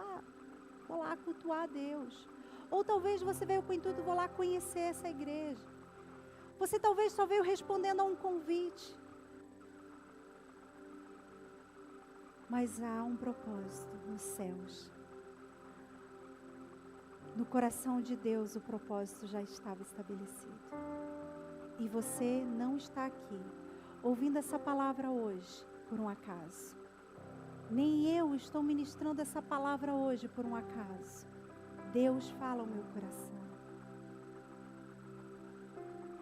vou lá cultuar a Deus. Ou talvez você veio com o intuito, vou lá conhecer essa igreja. Você talvez só veio respondendo a um convite. Mas há um propósito nos céus. No coração de Deus o propósito já estava estabelecido. E você não está aqui ouvindo essa palavra hoje por um acaso. Nem eu estou ministrando essa palavra hoje por um acaso. Deus fala ao meu coração.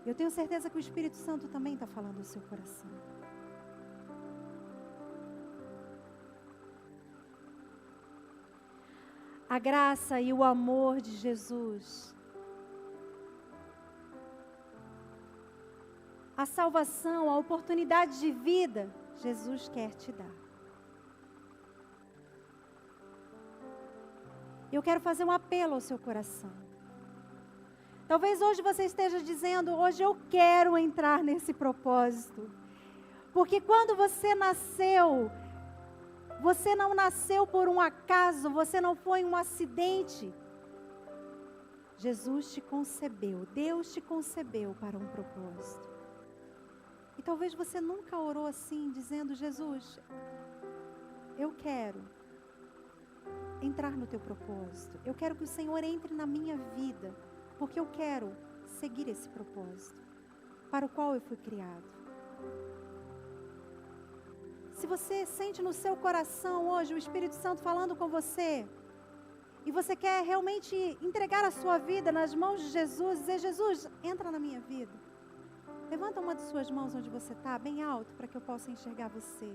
Eu tenho certeza que o Espírito Santo também está falando ao seu coração. A graça e o amor de Jesus, a salvação, a oportunidade de vida, Jesus quer te dar. Eu quero fazer um apelo ao seu coração. Talvez hoje você esteja dizendo, hoje eu quero entrar nesse propósito. Porque quando você nasceu, você não nasceu por um acaso, você não foi um acidente. Jesus te concebeu, Deus te concebeu para um propósito. E talvez você nunca orou assim, dizendo, Jesus, eu quero entrar no teu propósito. Eu quero que o Senhor entre na minha vida, porque eu quero seguir esse propósito para o qual eu fui criado. Se você sente no seu coração hoje o Espírito Santo falando com você, e você quer realmente entregar a sua vida nas mãos de Jesus, dizer, Jesus, entra na minha vida. Levanta uma de suas mãos onde você está, bem alto, para que eu possa enxergar você.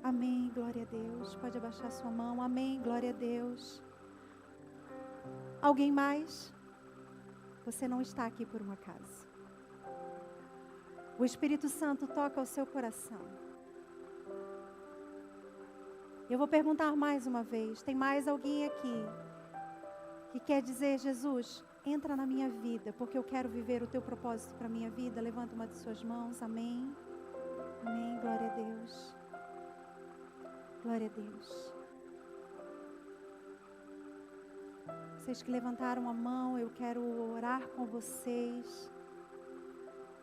Amém, glória a Deus. Pode abaixar sua mão. Amém, glória a Deus. Alguém mais? Você não está aqui por um acaso. O Espírito Santo toca o seu coração. Eu vou perguntar mais uma vez. Tem mais alguém aqui que quer dizer, Jesus, entra na minha vida, porque eu quero viver o teu propósito para a minha vida? Levanta uma de suas mãos. Amém. Amém, glória a Deus. Glória a Deus. Vocês que levantaram a mão, eu quero orar com vocês.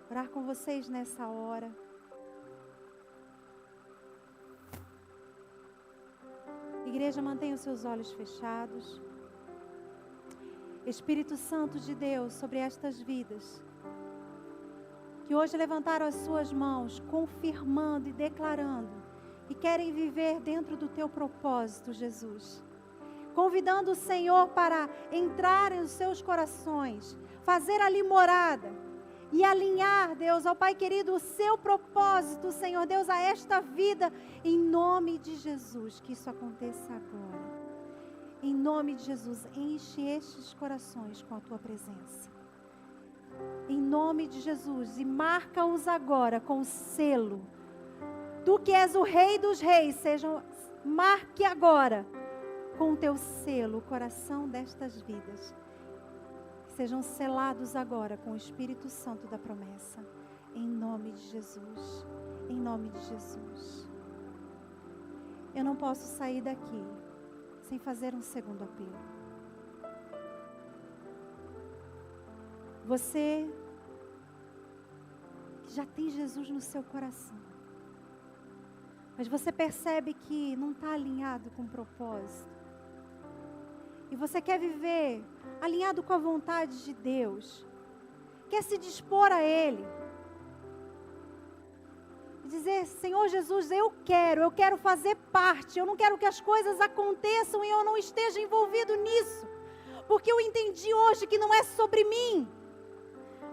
Orar com vocês nessa hora. Igreja, mantenha os seus olhos fechados. Espírito Santo de Deus, sobre estas vidas, que hoje levantaram as suas mãos, confirmando e declarando que querem viver dentro do teu propósito, Jesus. Convidando o Senhor para entrar nos seus corações, fazer ali morada e alinhar, Deus, ao Pai querido, o seu propósito, Senhor Deus, a esta vida, em nome de Jesus, que isso aconteça agora. Em nome de Jesus, enche estes corações com a tua presença. Em nome de Jesus, e marca-os agora com o selo. Tu que és o Rei dos Reis, marque agora com o teu selo o coração destas vidas. Sejam selados agora com o Espírito Santo da promessa. Em nome de Jesus. Em nome de Jesus. Eu não posso sair daqui sem fazer um segundo apelo. Você que já tem Jesus no seu coração, mas você percebe que não está alinhado com o propósito, e você quer viver alinhado com a vontade de Deus, quer se dispor a Ele, e dizer, Senhor Jesus, eu quero fazer parte, eu não quero que as coisas aconteçam e eu não esteja envolvido nisso, porque eu entendi hoje que não é sobre mim,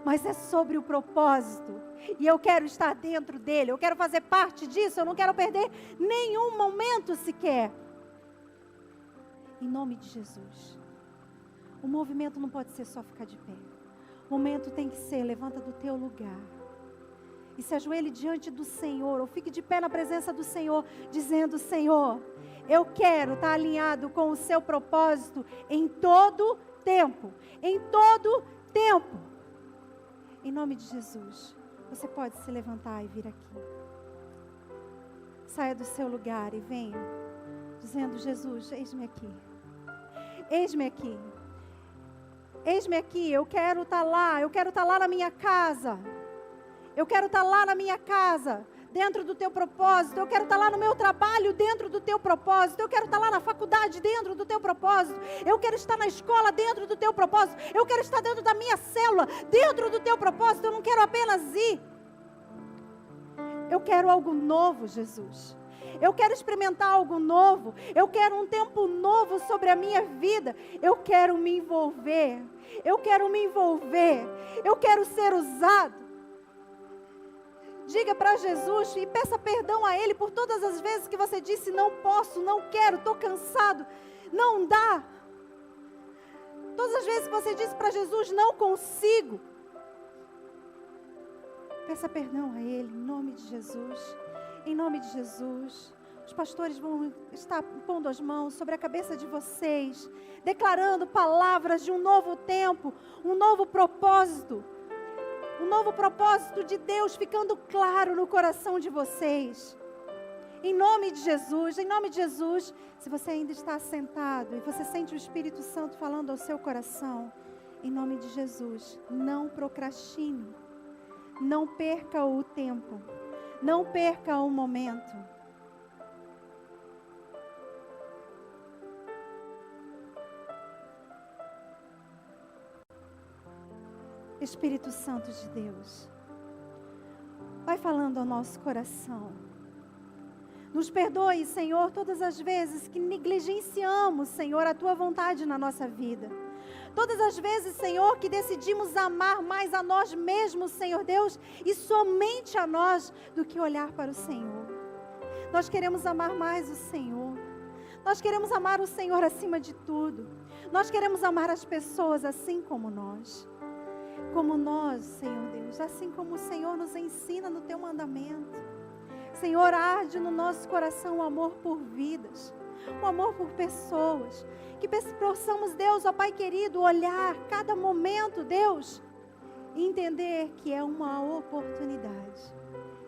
mas é sobre o propósito, e eu quero estar dentro dele, eu quero fazer parte disso, eu não quero perder nenhum momento sequer. Em nome de Jesus. O movimento não pode ser só ficar de pé. O momento tem que ser, levanta do teu lugar e se ajoelhe diante do Senhor, ou fique de pé na presença do Senhor, dizendo, Senhor, eu quero estar alinhado com o seu propósito em todo tempo. Em todo tempo. Em nome de Jesus. Você pode se levantar e vir aqui. saia do seu lugar e venha dizendo: Jesus, eis-me aqui. Eis-me aqui. Eis-me aqui, eu quero estar lá, eu quero estar lá na minha casa. Eu quero estar lá na minha casa, dentro do teu propósito. Eu quero estar lá no meu trabalho, dentro do teu propósito. Eu quero estar lá na faculdade, dentro do teu propósito. Eu quero estar na escola, dentro do teu propósito. Eu quero estar dentro da minha célula, dentro do teu propósito. Eu não quero apenas ir. Eu quero algo novo, Jesus. Eu quero experimentar algo novo. Eu quero um tempo novo sobre a minha vida. Eu quero me envolver. Eu quero me envolver. Eu quero ser usado. Diga para Jesus e peça perdão a Ele por todas as vezes que você disse: não posso, não quero, estou cansado, não dá. Todas as vezes que você disse para Jesus: não consigo. Peça perdão a Ele, em nome de Jesus. Em nome de Jesus. Os pastores vão estar pondo as mãos sobre a cabeça de vocês, declarando palavras de um novo tempo, um novo propósito. Um novo propósito de Deus ficando claro no coração de vocês. Em nome de Jesus, em nome de Jesus. Se você ainda está sentado e você sente o Espírito Santo falando ao seu coração, em nome de Jesus, não procrastine. Não perca o tempo. Não perca o momento. Espírito Santo de Deus, vai falando ao nosso coração. Nos perdoe, Senhor, todas as vezes que negligenciamos, Senhor, a Tua vontade na nossa vida. Todas as vezes, Senhor, que decidimos amar mais a nós mesmos, Senhor Deus, e somente a nós, do que olhar para o Senhor. Nós queremos amar mais o Senhor. Nós queremos amar o Senhor acima de tudo. Nós queremos amar as pessoas assim como nós. Como nós, Senhor Deus, assim como o Senhor nos ensina no Teu mandamento. Senhor, arde no nosso coração o amor por vidas, o amor por pessoas. Que possamos, Deus, ó Pai querido, olhar cada momento, Deus, e entender que é uma oportunidade,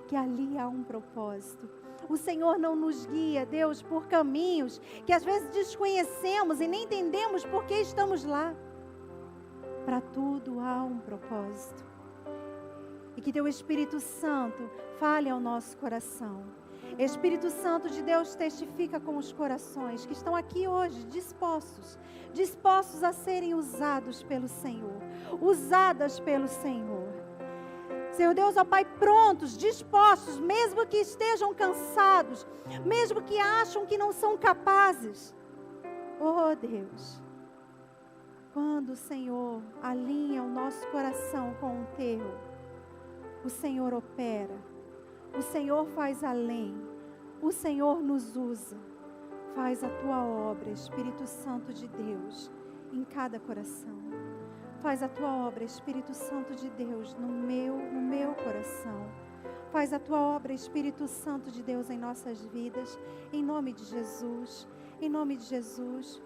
que ali há um propósito. O Senhor não nos guia, Deus, por caminhos que às vezes desconhecemos e nem entendemos por que estamos lá. Para tudo há um propósito. E que Teu Espírito Santo fale ao nosso coração. Espírito Santo de Deus, testifica com os corações que estão aqui hoje, dispostos a serem usados pelo Senhor, usadas pelo Senhor. Senhor Deus, ó Pai, prontos, dispostos, mesmo que estejam cansados, mesmo que acham que não são capazes. Oh Deus, quando o Senhor alinha o nosso coração com o Teu, o Senhor opera, o Senhor faz além, o Senhor nos usa, faz a Tua obra, Espírito Santo de Deus, em cada coração. Faz a Tua obra, Espírito Santo de Deus, no meu coração. Faz a Tua obra, Espírito Santo de Deus, em nossas vidas, em nome de Jesus, em nome de Jesus.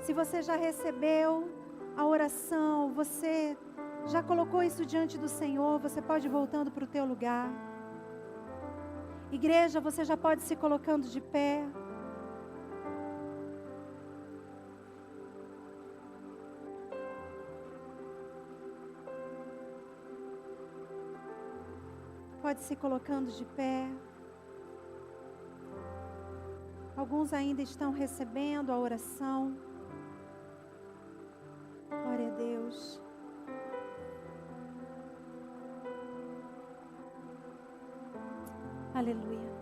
Se você já recebeu a oração, você já colocou isso diante do Senhor, você pode ir voltando para o teu lugar. Igreja, você já pode se colocando de pé. Pode se colocando de pé. Alguns ainda estão recebendo a oração. Glória a Deus. Aleluia.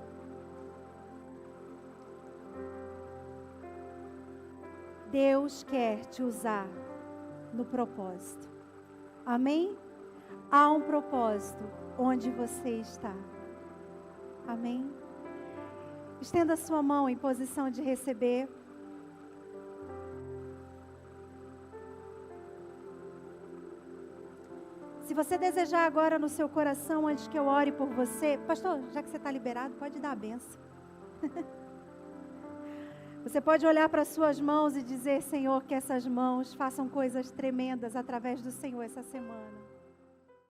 Deus quer te usar no propósito. Amém? Há um propósito onde você está. Amém? Estenda a sua mão em posição de receber. Se você desejar agora no seu coração, antes que eu ore por você, pastor, já que você está liberado, pode dar a benção. Você pode olhar para as suas mãos e dizer: Senhor, que essas mãos façam coisas tremendas através do Senhor essa semana.